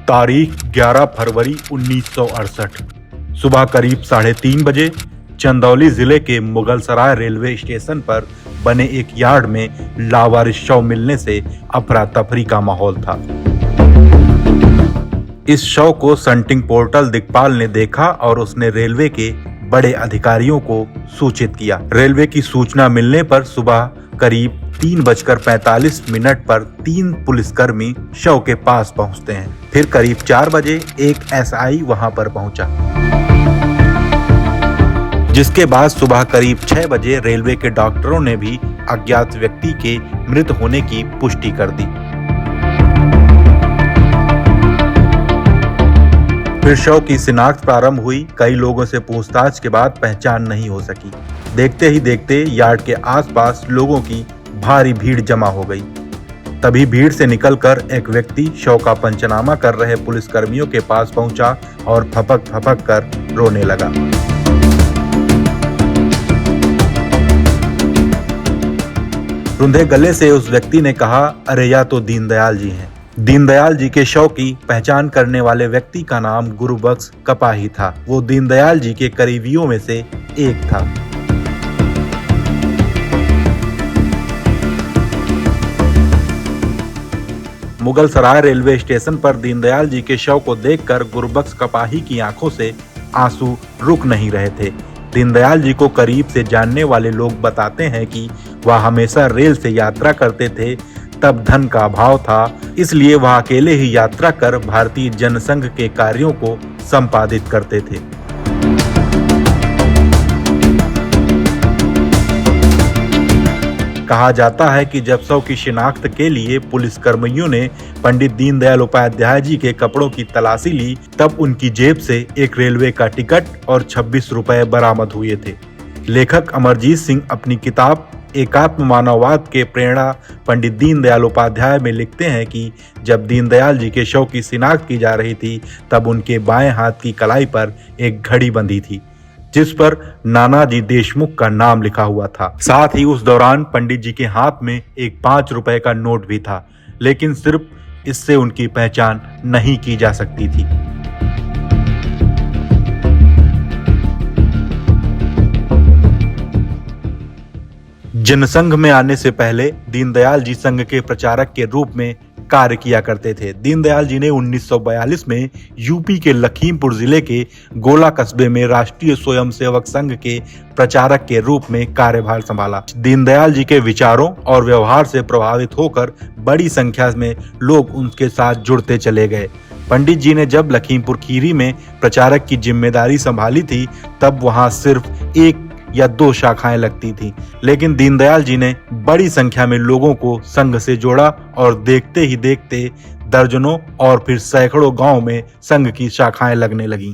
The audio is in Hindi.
तारीख 11 फरवरी 1968। सुबह करीब 3:30 बजे चंदौली जिले के मुगलसराय रेलवे स्टेशन पर बने एक यार्ड में लावारिस शव मिलने से अफरा तफरी का माहौल था। इस शव को संटिंग पोर्टल दिक्पाल ने देखा और उसने रेलवे के बड़े अधिकारियों को सूचित किया। रेलवे की सूचना मिलने पर सुबह करीब 3:45 पर 3 पुलिसकर्मी शव के पास पहुंचते हैं। फिर करीब 4 बजे एक एसआई वहां पर पहुंचा, जिसके बाद सुबह करीब 6 बजे रेलवे के डॉक्टरों ने भी अज्ञात व्यक्ति के मृत होने की पुष्टि कर दी। फिर शव की शिनाख्त प्रारंभ हुई। कई लोगों से पूछताछ के बाद पहचान नहीं हो सकी। देखते ही देखते यार्ड के आसपास लोगों की भारी भीड़ जमा हो गई। तभी भीड़ से निकलकर एक व्यक्ति शव का पंचनामा कर रहे पुलिसकर्मियों के पास पहुंचा और फपक फपक कर रोने लगा। रुंधे गले से उस व्यक्ति ने कहा, अरे या तो दीनदयाल जी हैं। दीनदयाल जी के शव की पहचान करने वाले व्यक्ति का नाम गुरुबख्श कपाही था। वो दीनदयाल जी के करीबियों में से एक था। मुगलसराय रेलवे स्टेशन पर दीनदयाल जी के शव को देखकर गुरुबख्श कपाही की आंखों से आंसू रुक नहीं रहे थे। दीनदयाल जी को करीब से जानने वाले लोग बताते हैं कि वह हमेशा रेल से यात्रा करते थे। तब धन का अभाव था, इसलिए वह अकेले ही यात्रा कर भारतीय जनसंघ के कार्यों को संपादित करते थे। कहा जाता है कि जब शव की शिनाख्त के लिए पुलिस कर्मियों ने पंडित दीनदयाल उपाध्याय जी के कपड़ों की तलाशी ली, तब उनकी जेब से एक रेलवे का टिकट और 26 रुपए बरामद हुए थे। लेखक अमरजीत सिंह अपनी किताब एकात्म मानववाद के प्रेरणा पंडित दीनदयाल उपाध्याय में लिखते हैं कि जब दीनदयाल जी के शव की शिनाख्त की जा रही थी, तब उनके बाएं हाथ की कलाई पर एक घड़ी बंधी थी, जिस पर नानाजी देशमुख का नाम लिखा हुआ था। साथ ही उस दौरान पंडित जी के हाथ में एक 5 रुपए का नोट भी था, लेकिन सिर्फ इससे उनकी पहचान नहीं की जा सकती थी। जनसंघ में आने से पहले दीनदयाल जी संघ के प्रचारक के रूप में कार्य किया करते थे। दीनदयाल जी ने 1942 में यूपी के लखीमपुर जिले के गोला कस्बे में राष्ट्रीय स्वयंसेवक संघ के प्रचारक के रूप में कार्यभार संभाला। दीनदयाल जी के विचारों और व्यवहार से प्रभावित होकर बड़ी संख्या में लोग उनके साथ जुड़ते चले गए। पंडित जी ने जब लखीमपुर खीरी में प्रचारक की जिम्मेदारी संभाली थी, तब वहां सिर्फ 1 या 2 शाखाएं लगती थी, लेकिन दीनदयाल जी ने बड़ी संख्या में लोगों को संघ से जोड़ा और देखते ही देखते दर्जनों और फिर सैकड़ों गांव में संघ की शाखाएं लगने लगीं।